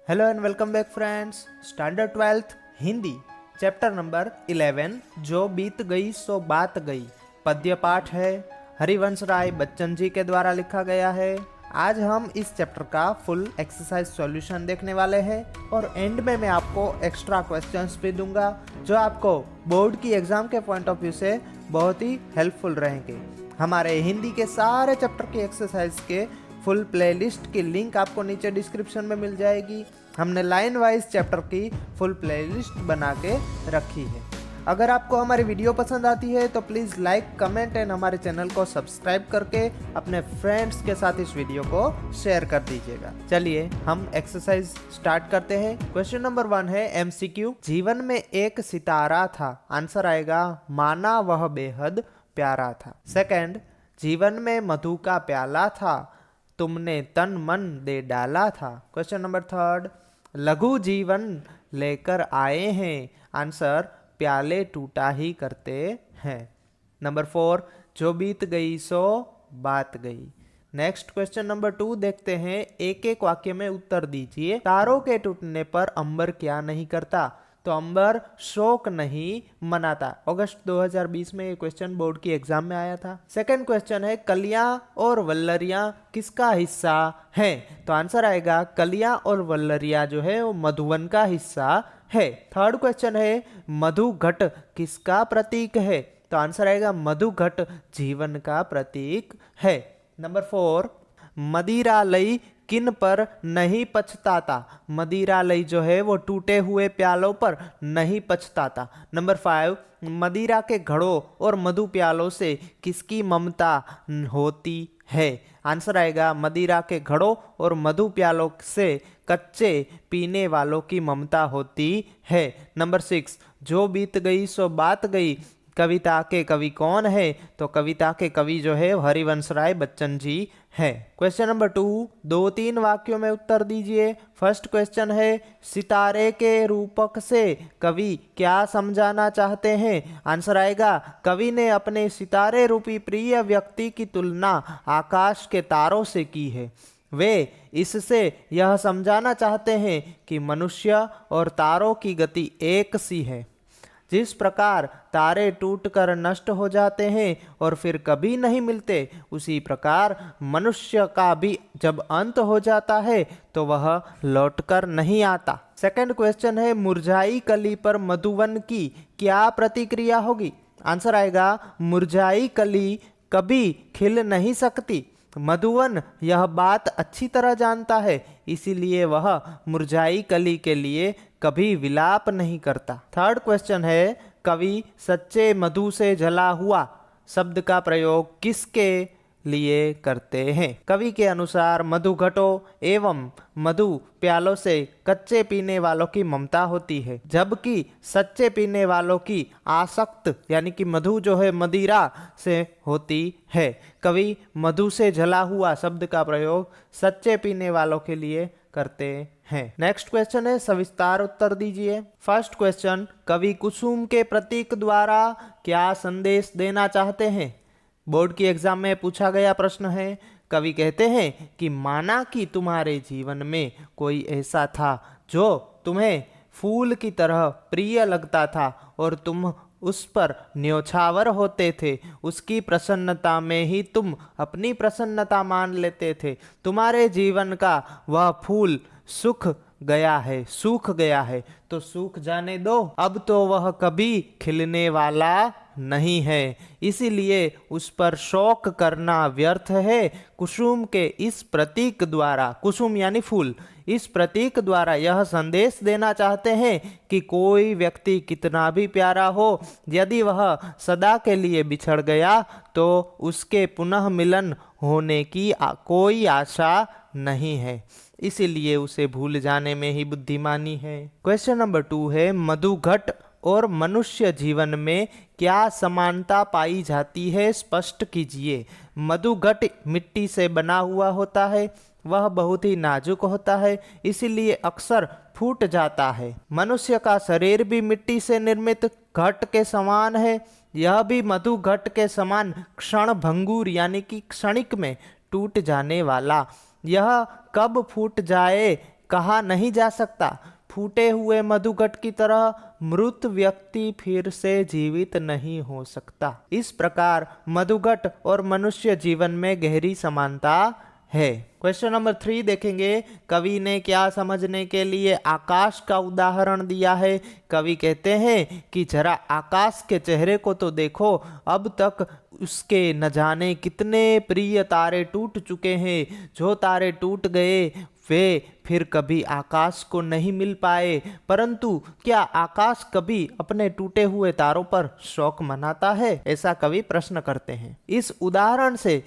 Hello and welcome back friends. Standard 12th Hindi chapter number 11 जो बीत गई सो बात गई पद्य पाठ है। हरिवंश राय बच्चन जी के द्वारा लिखा गया है। आज हम इस चैप्टर का फुल एक्सरसाइज सॉल्यूशन देखने वाले हैं और एंड में मैं आपको एक्स्ट्रा क्वेश्चंस भी दूंगा जो आपको बोर्ड की एग्जाम के पॉइंट ऑफ व्यू से बहुत ही हेल्पफुल रहेंगे। हमारे हिंदी के सारे चैप्टर की एक्सरसाइज के फुल प्लेलिस्ट की लिंक आपको नीचे डिस्क्रिप्शन में मिल जाएगी। हमने लाइन वाइज चैप्टर की फुल प्लेलिस्ट बना के रखी है। अगर आपको हमारी वीडियो पसंद आती है तो प्लीज़ लाइक कमेंट एंड हमारे चैनल को सब्सक्राइब करके अपने फ्रेंड्स के साथ इस वीडियो को शेयर कर दीजिएगा। चलिए हम एक्सरसाइज स्टार्ट करते हैं। क्वेश्चन नंबर 1 है एमसीक्यू। जीवन में एक सितारा था। आंसर आएगा माना वह बेहद प्यारा था। सेकंड, जीवन में मधु का प्याला था, तुमने तन मन दे डाला था। क्वेश्चन नंबर 3, लघु जीवन लेकर आए हैं। आंसर प्याले टूटा ही करते हैं। नंबर 4, जो बीत गई सो बात गई। नेक्स्ट क्वेश्चन नंबर 2 देखते हैं। एक एक वाक्य में उत्तर दीजिए। तारों के टूटने पर अंबर क्या नहीं करता? तो अंबर शोक नहीं मनाता। अगस्त 2020 में ये क्वेश्चन बोर्ड की एग्जाम में आया था। सेकंड क्वेश्चन है कलियां और वल्लरियां किसका हिस्सा है? तो आंसर आएगा कलियां और वल्लरियां जो है वो मधुवन का हिस्सा है। थर्ड क्वेश्चन है मधु घट किसका प्रतीक है? तो आंसर आएगा मधु घट जीवन का प्रतीक है। नंबर 4, मदिरालई किन पर नहीं पछताता? मदिरालई जो है वो टूटे हुए प्यालों पर नहीं पछताता। नंबर 5, मदिरा के घड़ों और मधु प्यालों से किसकी ममता होती है? आंसर आएगा मदिरा के घड़ों और मधु प्यालों से कच्चे पीने वालों की ममता होती है। नंबर 6, जो बीत गई सो बात गई कविता के कवि कौन है? तो कविता के कवि जो है हरिवंश राय बच्चन जी है। क्वेश्चन नंबर 2, 2-3 वाक्यों में उत्तर दीजिए। फर्स्ट क्वेश्चन है सितारे के रूपक से कवि क्या समझाना चाहते हैं? आंसर आएगा कवि ने अपने सितारे रूपी प्रिय व्यक्ति की तुलना आकाश के तारों से की है। वे इससे यह समझाना चाहते हैं कि मनुष्य और तारों की गति एक सी है। जिस प्रकार तारे टूटकर नष्ट हो जाते हैं और फिर कभी नहीं मिलते, उसी प्रकार मनुष्य का भी जब अंत हो जाता है तो वह लौटकर नहीं आता। सेकंड क्वेश्चन है मुरझाई कली पर मधुवन की क्या प्रतिक्रिया होगी? आंसर आएगा मुरझाई कली कभी खिल नहीं सकती। मधुवन यह बात अच्छी तरह जानता है, इसीलिए वह मुरझाई कली के लिए कभी विलाप नहीं करता। थर्ड क्वेश्चन है कवि सच्चे मधु से जला हुआ शब्द का प्रयोग किसके लिए करते हैं? कवि के अनुसार मधु घटों एवं मधु प्यालों से कच्चे पीने वालों की ममता होती है, जबकि सच्चे पीने वालों की आसक्त यानी कि मधु जो है मदिरा से होती है। कवि मधु से जला हुआ शब्द का प्रयोग सच्चे पीने वालों के लिए करते हैं। नेक्स्ट क्वेश्चन है सविस्तार उत्तर दीजिए। फर्स्ट क्वेश्चन, कवि कुसुम के प्रतीक द्वारा क्या संदेश देना चाहते हैं? बोर्ड की एग्जाम में पूछा गया प्रश्न है। कवि कहते हैं कि माना कि तुम्हारे जीवन में कोई ऐसा था जो तुम्हें फूल की तरह प्रिय लगता था और तुम उस पर न्योछावर होते थे। उसकी प्रसन्नता में ही तुम अपनी प्रसन्नता मान लेते थे। तुम्हारे जीवन का वह फूल सूख गया है तो सूख जाने दो, अब तो वह कभी खिलने वाला नहीं है, इसीलिए उस पर शोक करना व्यर्थ है। कुसुम के इस प्रतीक द्वारा, कुसुम यानी फूल, इस प्रतीक द्वारा यह संदेश देना चाहते हैं कि कोई व्यक्ति कितना भी प्यारा हो, यदि वह सदा के लिए बिछड़ गया तो उसके पुनः मिलन होने की कोई आशा नहीं है, इसीलिए उसे भूल जाने में ही बुद्धिमानी है। क्वेश्चन नंबर 2 है मधुघट और मनुष्य जीवन में क्या समानता पाई जाती है? स्पष्ट कीजिए। मधुघट मिट्टी से बना हुआ होता है, वह बहुत ही नाजुक होता है, इसीलिए अक्सर फूट जाता है। मनुष्य का शरीर भी मिट्टी से निर्मित घट के समान है, यह भी मधुघट के समान क्षण भंगुर यानी कि क्षणिक में टूट जाने वाला। यह कब फूट जाए कहा नहीं जा सकता। फूटे हुए मधुघट की तरह मृत व्यक्ति फिर से जीवित नहीं हो सकता। इस प्रकार मधुघट और मनुष्य जीवन में गहरी समानता है। क्वेश्चन नंबर 3 देखेंगे। कवि ने क्या समझने के लिए आकाश का उदाहरण दिया है। कवि कहते हैं कि जरा आकाश के चेहरे को तो देखो, अब तक उसके न जाने कितने प्रिय तारे टूट चुके हैं। जो तारे टूट गए वे फिर कभी आकाश को नहीं मिल पाए, परंतु क्या आकाश कभी अपने टूटे हुए तारों पर शोक मनाता है? ऐसा कवि प्रश्न करते हैं। इस उदाहरण से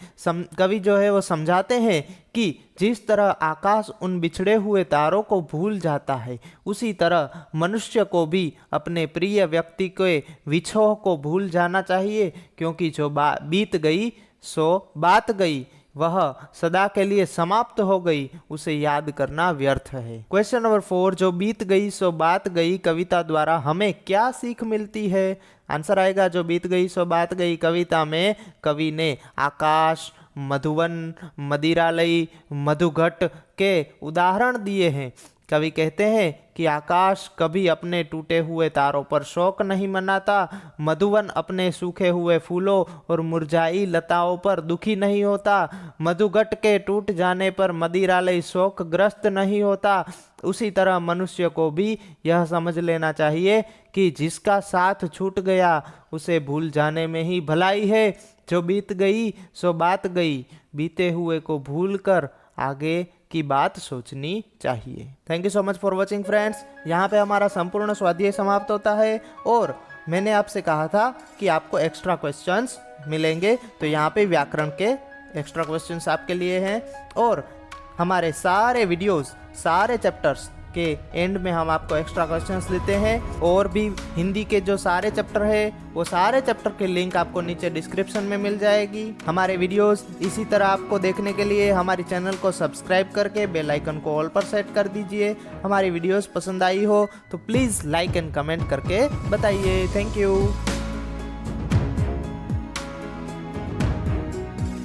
कवि जो है वो समझाते हैं कि जिस तरह आकाश उन बिछड़े हुए तारों को भूल जाता है, उसी तरह मनुष्य को भी अपने प्रिय व्यक्ति के विछोह को भूल जाना चाहिए, क्योंकि जो बीत गई सो बात गई, वह सदा के लिए समाप्त हो गई, उसे याद करना व्यर्थ है। क्वेश्चन नंबर 4, जो बीत गई सो बात गई कविता द्वारा हमें क्या सीख मिलती है? आंसर आएगा जो बीत गई सो बात गई कविता में कवि ने आकाश, मधुवन, मदिरालय, मधुघट के उदाहरण दिए हैं। कवि कहते हैं कि आकाश कभी अपने टूटे हुए तारों पर शोक नहीं मनाता, मधुवन अपने सूखे हुए फूलों और मुरझाई लताओं पर दुखी नहीं होता, मधुघट के टूट जाने पर मदिरालय शोकग्रस्त नहीं होता। उसी तरह मनुष्य को भी यह समझ लेना चाहिए कि जिसका साथ छूट गया उसे भूल जाने में ही भलाई है। जो बीत गई सो बात गई, बीते हुए को भूलकर आगे की बात सोचनी चाहिए। Thank you so much for watching friends. यहाँ पे हमारा संपूर्ण स्वाध्याय समाप्त होता है और मैंने आपसे कहा था कि आपको एक्स्ट्रा क्वेश्चंस मिलेंगे, तो यहाँ पे व्याकरण के एक्स्ट्रा क्वेश्चंस आपके लिए हैं और हमारे सारे वीडियोस, सारे चैप्टर्स के एंड में हम आपको एक्स्ट्रा क्वेश्चंस देते हैं। और भी हिंदी के जो सारे चैप्टर है वो सारे चैप्टर के लिंक आपको नीचे डिस्क्रिप्शन में मिल जाएगी। हमारे वीडियोस इसी तरह आपको देखने के लिए हमारे चैनल को सब्सक्राइब करके बेल आइकन को ऑल पर सेट कर दीजिए। हमारी वीडियोस पसंद आई हो तो प्लीज़ लाइक एंड कमेंट करके बताइए। Thank you.